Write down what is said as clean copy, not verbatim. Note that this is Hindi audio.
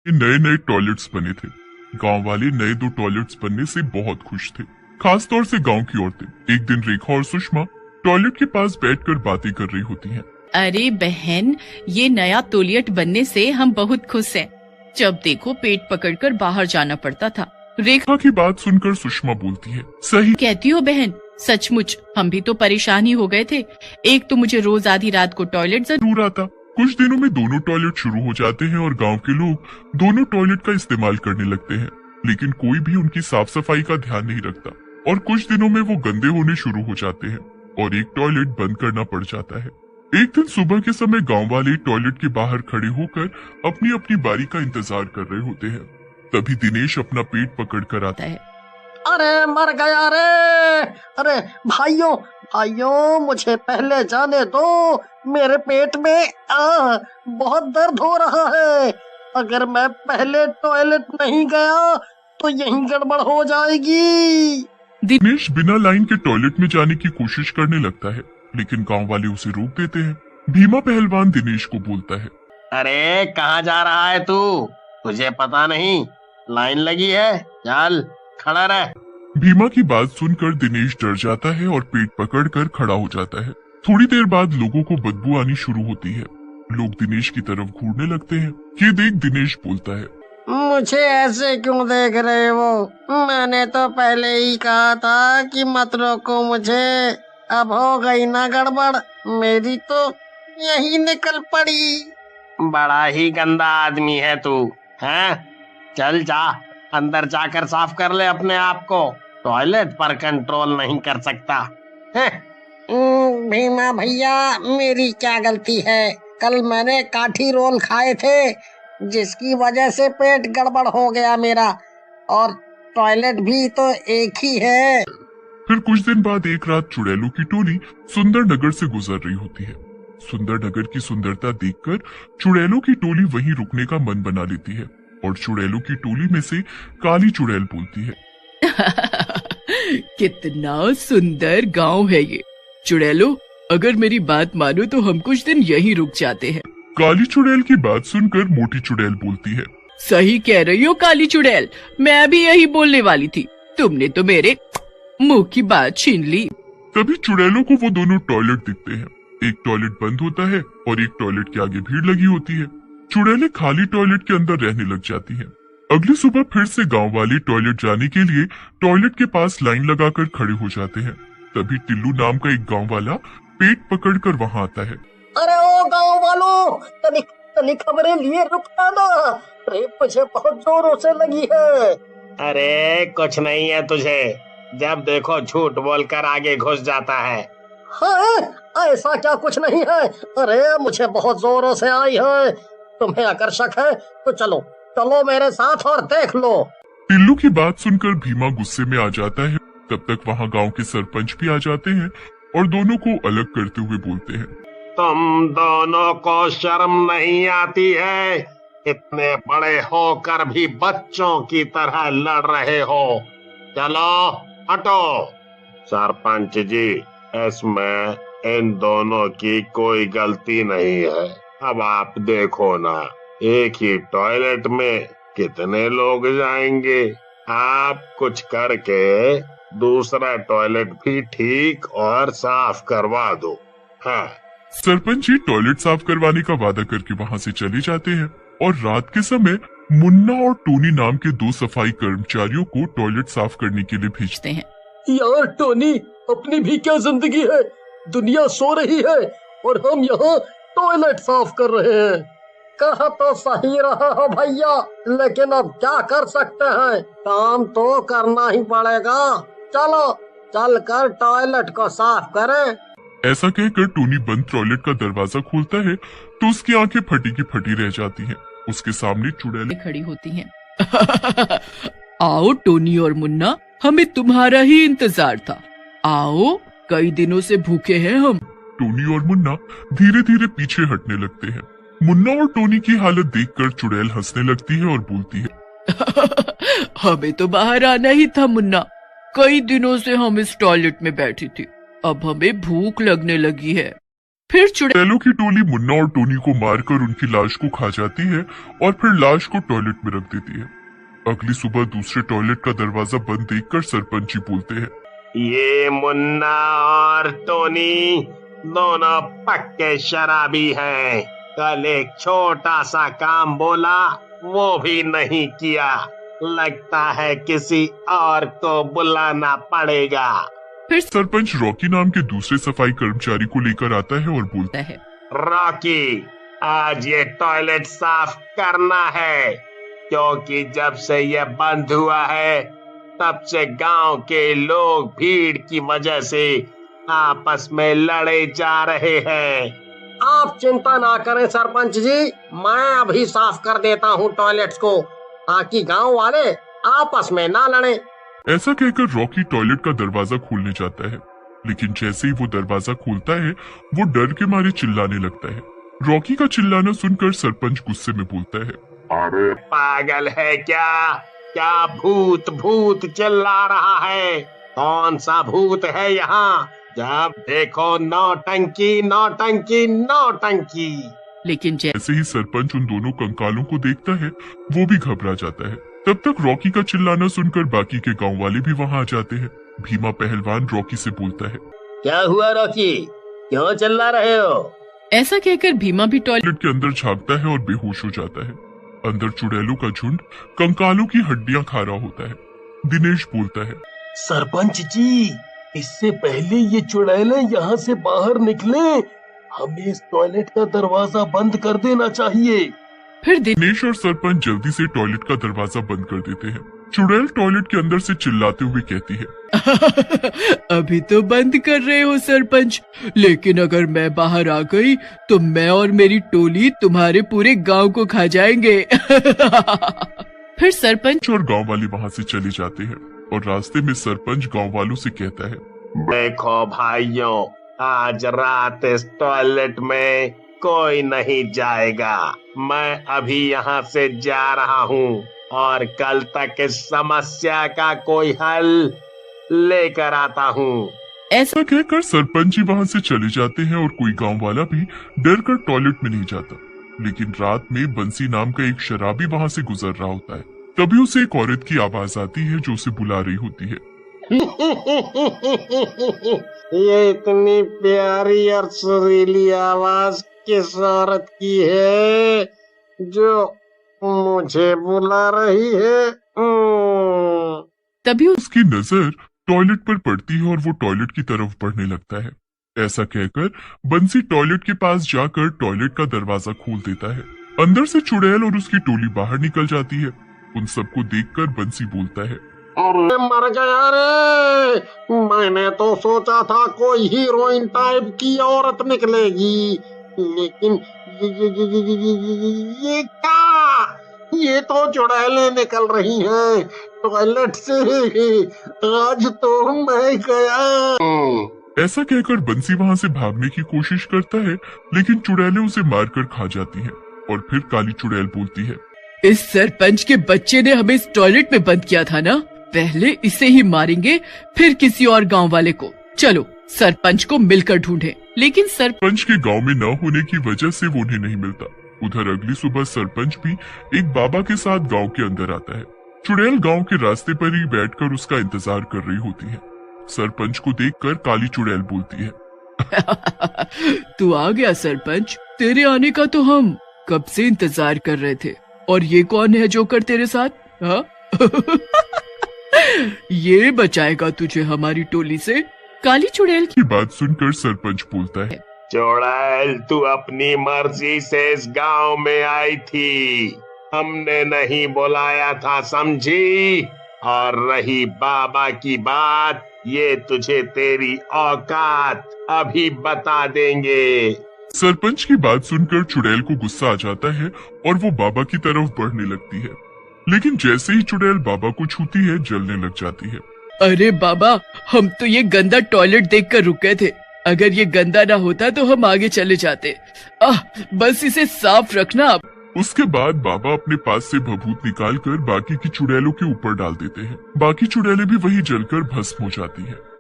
नए नए टॉयलेट्स बने थे। गांव वाले नए 2 टॉयलेट्स बनने से बहुत खुश थे, खास तौर से गांव की औरतें। एक दिन रेखा और सुषमा टॉयलेट के पास बैठकर बातें कर रही होती हैं। अरे बहन, ये नया टॉयलेट बनने से हम बहुत खुश हैं। जब देखो पेट पकड़कर बाहर जाना पड़ता था। रेखा की बात सुनकर सुषमा बोलती है, सही कहती हो बहन, सचमुच हम भी तो परेशान ही हो गए थे। एक तो मुझे रोज आधी रात को टॉयलेट जरूर आता। कुछ दिनों में दोनों टॉयलेट शुरू हो जाते हैं और गांव के लोग दोनों टॉयलेट का इस्तेमाल करने लगते हैं, लेकिन कोई भी उनकी साफ सफाई का ध्यान नहीं रखता और कुछ दिनों में वो गंदे होने शुरू हो जाते हैं और एक टॉयलेट बंद करना पड़ जाता है। एक दिन सुबह के समय गांव वाले टॉयलेट के बाहर खड़े होकर अपनी अपनी बारी का इंतजार कर रहे होते हैं। तभी दिनेश अपना पेट पकड़ कर आता है। अरे मर गया रे! अरे भाइयों भाइयों, मुझे पहले जाने दो, मेरे पेट में बहुत दर्द हो रहा है। अगर मैं पहले टॉयलेट नहीं गया तो यही गड़बड़ हो जाएगी। दिनेश बिना लाइन के टॉयलेट में जाने की कोशिश करने लगता है, लेकिन गांव वाले उसे रोक देते हैं। भीमा पहलवान दिनेश को बोलता है, अरे कहाँ जा रहा है तू? तुझे पता नहीं लाइन लगी है? चल खड़ा रह। भीमा की बात सुनकर दिनेश डर जाता है और पेट पकड़कर खड़ा हो जाता है। थोड़ी देर बाद लोगों को बदबू आनी शुरू होती है। लोग दिनेश की तरफ घूरने लगते हैं। ये देख दिनेश बोलता है, मुझे ऐसे क्यों देख रहे हो? मैंने तो पहले ही कहा था कि मत रोको मुझे। अब हो गई ना गड़बड़, मेरी तो यही निकल पड़ी। बड़ा ही गंदा आदमी है तू, हैं? चल जा, अंदर जाकर साफ कर ले अपने आप को। टॉयलेट पर कंट्रोल नहीं कर सकता है। भीमा भैया, मेरी क्या गलती है? कल मैंने काठी रोल खाए थे, जिसकी वजह से पेट गड़बड़ हो गया मेरा, और टॉयलेट भी तो एक ही है। फिर कुछ दिन बाद एक रात चुड़ैलों की टोली सुंदर नगर से गुजर रही होती है। सुंदर नगर की सुंदरता देखकर चुड़ैलों की टोली वहीं रुकने का मन बना लेती है और चुड़ैलों की टोली में से काली चुड़ैल बोलती है, कितना सुंदर गांव है ये। चुड़ैलो, अगर मेरी बात मानो तो हम कुछ दिन यहीं रुक जाते हैं। काली चुड़ैल की बात सुनकर मोटी चुड़ैल बोलती है, सही कह रही हो काली चुड़ैल, मैं भी यही बोलने वाली थी। तुमने तो मेरे मुंह की बात छीन ली। तभी चुड़ैलों को वो दोनों टॉयलेट दिखते हैं। एक टॉयलेट बंद होता है और एक टॉयलेट के आगे भीड़ लगी होती है। चुड़ैलें खाली टॉयलेट के अंदर रहने लग जाती हैं। अगली सुबह फिर से गांव वाले टॉयलेट जाने के लिए टॉयलेट के पास लाइन लगाकर खड़े हो जाते हैं। तभी टिल्लू नाम का एक गांव वाला पेट पकड़कर वहां आता है। अरे ओ गांव वालों, तनिक खबरें लिए रुकना ना। अरे मुझे बहुत जोरों से लगी है। अरे कुछ नहीं है तुझे, जब देखो झूठ बोलकर आगे घुस जाता है। हाँ, ऐसा क्या कुछ नहीं है? अरे मुझे बहुत जोरों से आई है। तुम्हें अगर शक है तो चलो चलो मेरे साथ और देख लो। टिल्लू की बात सुनकर भीमा गुस्से में आ जाता है। तब तक वहाँ गांव के सरपंच भी आ जाते हैं और दोनों को अलग करते हुए बोलते हैं, तुम दोनों को शर्म नहीं आती है? इतने बड़े होकर भी बच्चों की तरह लड़ रहे हो। चलो हटो। सरपंच जी, इसमें इन दोनों की कोई गलती नहीं है। अब आप देखो ना, एक ही टॉयलेट में कितने लोग जाएंगे। आप कुछ करके दूसरा टॉयलेट भी ठीक और साफ करवा दो। हाँ। सरपंच जी टॉयलेट साफ करवाने का वादा करके वहाँ से चले जाते हैं और रात के समय मुन्ना और टोनी नाम के 2 सफाई कर्मचारियों को टॉयलेट साफ करने के लिए भेजते हैं। यार टोनी, अपनी भी क्या जिंदगी है? दुनिया सो रही है और हम यहाँ टॉयलेट साफ कर रहे हैं। कहा तो सही रहा हो भैया, लेकिन अब क्या कर सकते हैं, काम तो करना ही पड़ेगा। चलो चल कर टॉयलेट को साफ करें। ऐसा कहकर टोनी बंद टॉयलेट का दरवाजा खोलता है तो उसकी आंखें फटी की फटी रह जाती हैं। उसके सामने चुड़ैलें खड़ी होती हैं। आओ टोनी और मुन्ना, हमें तुम्हारा ही इंतजार था। आओ, कई दिनों से भूखे हैं हम। टोनी और मुन्ना धीरे धीरे पीछे हटने लगते हैं। मुन्ना और टोनी की हालत देखकर चुड़ैल हंसने लगती है और बोलती है, हमें तो बाहर आना ही था मुन्ना। कई दिनों से हम इस टॉयलेट में बैठी थी, अब हमें भूख लगने लगी है। फिर चुड़ैल चुड़ैलों की टोली मुन्ना और टोनी को मारकर उनकी लाश को खा जाती है और फिर लाश को टॉयलेट में रख देती है। अगली सुबह दूसरे टॉयलेट का दरवाजा बंद देखकर सरपंच जी बोलते हैं, ये मुन्ना और टोनी दोनों पक्के शराबी हैं। कल एक छोटा सा काम बोला, वो भी नहीं किया। लगता है किसी और को बुलाना पड़ेगा। फिर सरपंच रॉकी नाम के दूसरे सफाई कर्मचारी को लेकर आता है और बोलता है। रॉकी, आज ये टॉयलेट साफ करना है, क्योंकि जब से ये बंद हुआ है तब से गांव के लोग भीड़ की वजह से आपस में लड़े जा रहे हैं। आप चिंता ना करें सरपंच जी, मैं अभी साफ कर देता हूँ टॉयलेट्स को, ताकि गांव वाले आपस में ना लड़े। ऐसा कहकर रॉकी टॉयलेट का दरवाजा खोलने जाता है, लेकिन जैसे ही वो दरवाजा खोलता है वो डर के मारे चिल्लाने लगता है। रॉकी का चिल्लाना सुनकर सरपंच गुस्से में बोलता है, अरे पागल है क्या? क्या भूत भूत चिल्ला रहा है? कौन सा भूत है यहाँ? जब देखो नौटंकी नौटंकी नौटंकी। लेकिन जैसे ही सरपंच उन दोनों कंकालों को देखता है वो भी घबरा जाता है। तब तक रॉकी का चिल्लाना सुनकर बाकी के गांव वाले भी वहां आ जाते हैं। भीमा पहलवान रॉकी से बोलता है, क्या हुआ रॉकी, क्यों चिल्ला रहे हो? ऐसा कहकर भीमा भी टॉयलेट के अंदर झांकता है और बेहोश हो जाता है। अंदर चुड़ैलों का झुंड कंकालों की हड्डियां खा रहा होता है। दिनेश बोलता है, सरपंच जी, इससे पहले ये चुड़ैलें यहाँ से बाहर निकले, हमें इस टॉयलेट का दरवाजा बंद कर देना चाहिए। फिर दिनेश और सरपंच जल्दी से टॉयलेट का दरवाजा बंद कर देते हैं। चुड़ैल टॉयलेट के अंदर से चिल्लाते हुए कहती है, अभी तो बंद कर रहे हो सरपंच, लेकिन अगर मैं बाहर आ गई तो मैं और मेरी टोली तुम्हारे पूरे गांव को खा जाएंगे। फिर सरपंच और गांव वाले वहां से चले जाते हैं और रास्ते में सरपंच गांव वालों से कहता है, देखो भाइयों, आज रात इस टॉयलेट में कोई नहीं जाएगा। मैं अभी यहाँ से जा रहा हूँ और कल तक इस समस्या का कोई हल लेकर आता हूँ। ऐसा कहकर सरपंच जी वहाँ से चले जाते हैं और कोई गांव वाला भी डर कर टॉयलेट में नहीं जाता। लेकिन रात में बंसी नाम का एक शराबी वहाँ से गुजर रहा होता है। तभी उसे एक औरत की आवाज आती है जो उसे बुला रही होती है। ये इतनी प्यारी और सुरीली आवाज किस औरत की है जो मुझे बुला रही है? तभी उसकी नजर टॉयलेट पर पड़ती है और वो टॉयलेट की तरफ बढ़ने लगता है। ऐसा कहकर बंसी टॉयलेट के पास जाकर टॉयलेट का दरवाजा खोल देता है। अंदर से चुड़ैल और उसकी टोली बाहर निकल जाती है। उन सबको देखकर बंसी बोलता है, अरे मर गया रे, मैंने तो सोचा था कोई हीरोइन टाइप की औरत निकलेगी, लेकिन ये क्या? ये तो चुड़ैलें निकल रही हैं टॉयलेट से। आज तो मैं गया। ऐसा कहकर बंसी वहाँ से भागने की कोशिश करता है, लेकिन चुड़ैलें उसे मारकर खा जाती हैं। और फिर काली चुड़ैल बोलती है, इस सरपंच के बच्चे ने हमें इस टॉयलेट में बंद किया था ना, पहले इसे ही मारेंगे फिर किसी और गांव वाले को। चलो सरपंच को मिलकर ढूंढे। लेकिन सरपंच के गांव में न होने की वजह से वो उन्हें नहीं मिलता। उधर अगली सुबह सरपंच भी एक बाबा के साथ गांव के अंदर आता है। चुड़ैल गांव के रास्ते पर ही बैठकर उसका इंतजार कर रही होती है। सरपंच को देखकर काली चुड़ैल बोलती है, तू आ गया सरपंच, तेरे आने का तो हम कब से इंतजार कर रहे थे। और ये कौन है जोकर तेरे साथ? हाँ? ये बचाएगा तुझे हमारी टोली से? काली चुड़ैल की बात सुनकर सरपंच बोलता है, चुड़ैल, तू अपनी मर्जी से इस गांव में आई थी, हमने नहीं बुलाया था, समझी? और रही बाबा की बात, ये तुझे तेरी औकात अभी बता देंगे। सरपंच की बात सुनकर चुड़ैल को गुस्सा आ जाता है और वो बाबा की तरफ बढ़ने लगती है। लेकिन जैसे ही चुड़ैल बाबा को छूती है, जलने लग जाती है। अरे बाबा, हम तो ये गंदा टॉयलेट देखकर रुके थे, अगर ये गंदा ना होता तो हम आगे चले जाते। बस इसे साफ रखना। उसके बाद बाबा अपने पास से भभूत निकालकर बाकी की चुड़ैलों के ऊपर डाल देते हैं। बाकी चुड़ैलें भी वही जलकर भस्म हो जाती हैं।